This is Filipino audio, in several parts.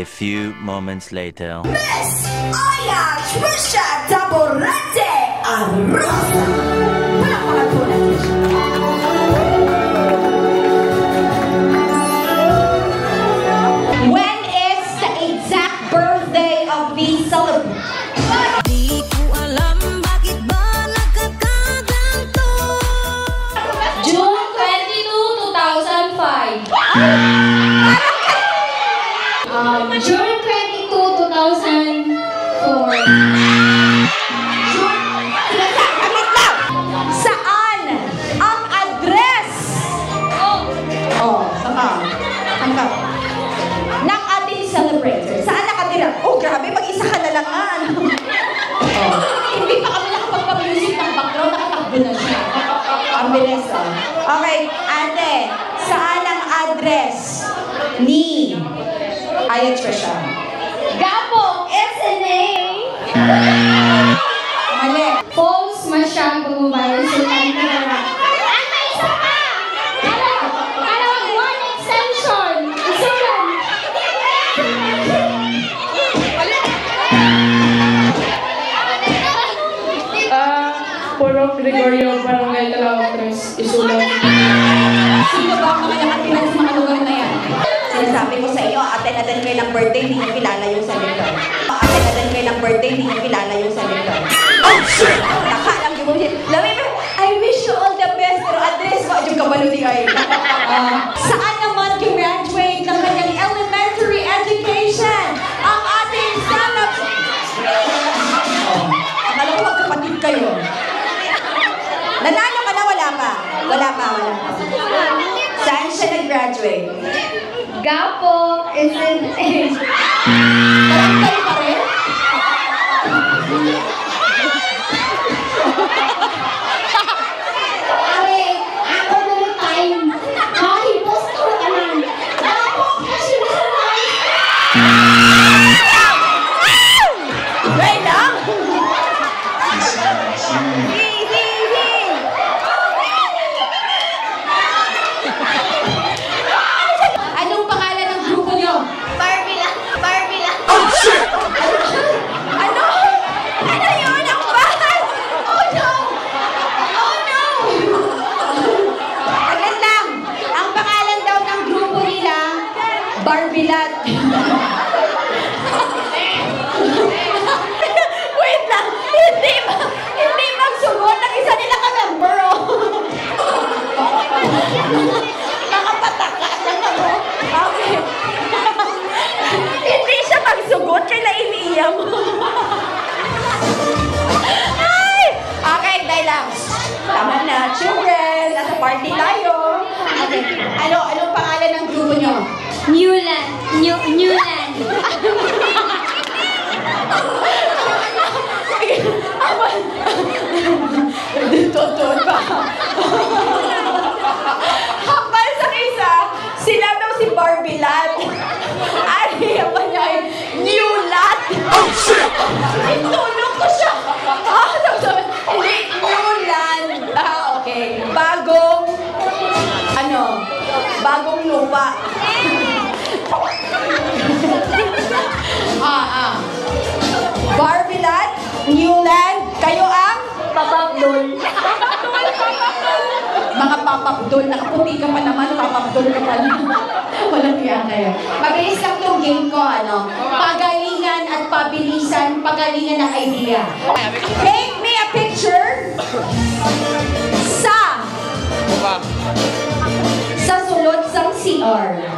A few moments later. Miss Aya Trisha Taborete Arroza. Palakpakan po natin siya. When is the exact birthday of the celebrant? Di ko alam bakit ba nagkakaganto. June 22, 2005. June 22, 2004. Saan ang address? Hanggang ng ating celebrator. Saan nakatira? Oh, grabe, mag-isa ka na lang nga. Hindi pa kami nakapagpa-music ng background, nakatakbo na siya. Ang bilis, Okay, ate, saan ang address ni Aya Trisha? Gapo, SNA. Mali. Falls Masyang Gumabayan Sultan Kudarat. Ay, may isa pa! Kalawang one extension. Isulan. Puro Gregorio, Barangay Talawang Tres, Isulan. Sino ba ang mga nakatira sa mga lugar na yan? Sinasabi ko sa iyo, aten kayo ng birthday, hindi niyo kilala yung salita. Aten kayo ng birthday, hindi niyo kilala yung salita. Oh, shit! Nakalang yung bullshit. I wish you all the best, pero address ko, yung kabalo ni Ay. Saan naman graduate ng kanyang elementary education? Ang ating stand-up... Akala ko magkapatid kayo. Nanalo ka na, wala pa. Wala pa. Saan siya nag-graduate? Gapo, SNA. Barangay pa rin? Ay, ako na time. Ay, postor ka lang. Gapo, kasi Wait lang! Anong pangalan ng grupo niyo? Barbie lang. Oh, shit! Ano? Ano yun? Ang bahal! Oh, no! Oh, no! Agad lang! Ang pangalan daw ng grupo nila, Barbilat. Wait lang! Hindi magsugot ang isa nila ka-member, oh! Nakapataka lang ako. Okay. Hindi siya magsugot, kaya iniiya mo. Ay! Okay, dahil lang. Tama na, children. Nasa party tayo. Okay. Anong pangalan ng grupo nyo? Newland. Newland. Totoo pa. Hapal sa isa, sila daw si Barbilat. Ay, apa niya ay Newland. Oh, shit! Itulog ko siya. Hindi, Newland. Okay. Bagong lupa. Barbilat, Newland, kayo ang Papabdol. mga papapdol. Nakaputi ka pa naman, papapdol ka pa naman. Walang iya kayo. Mabilis lang itong game ko, Pagalingan at pabilisan, pagalingan ng idea. Paint me a picture sa sulod sang CR. 10,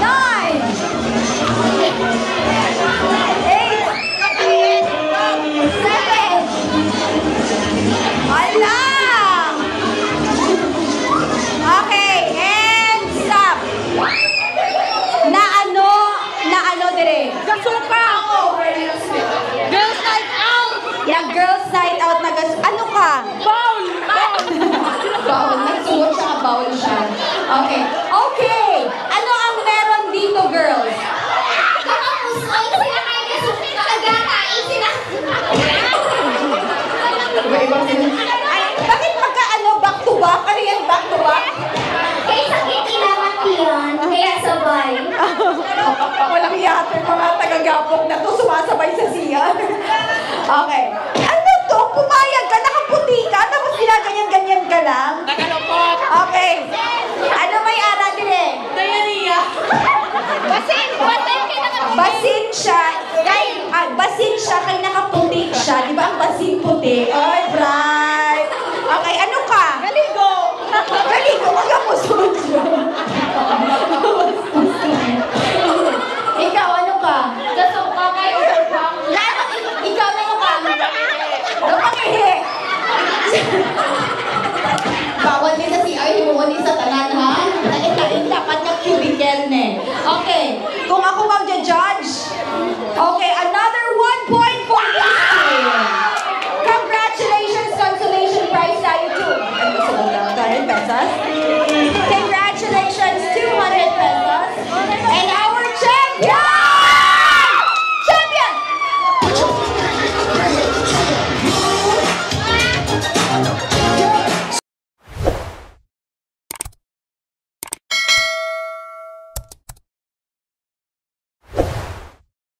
9, 8, 7, 'Ala! Okay, and stop. Na ano dire? Kasuka ako. Girls night out. Yeah, girls night out na ano ka? Bowl. Yung mga taga-gapok na to, sumasabay sa siya. Okay. Ano to? Pumayag ka, nakaputi ka, tapos ginaganyan-ganyan ka lang? Nakalupot! Okay. Ano may ara din eh? Diarrhea! Basin siya. Basin siya kay nakaputi siya. Di ba ang basin puti? Ay, bright. Okay, ano ka? Galigo. Galigo, magamusod siya. Ikaw, ano ka? Kasama kayo sa pang. Ikaw, ano ka? Napangihi.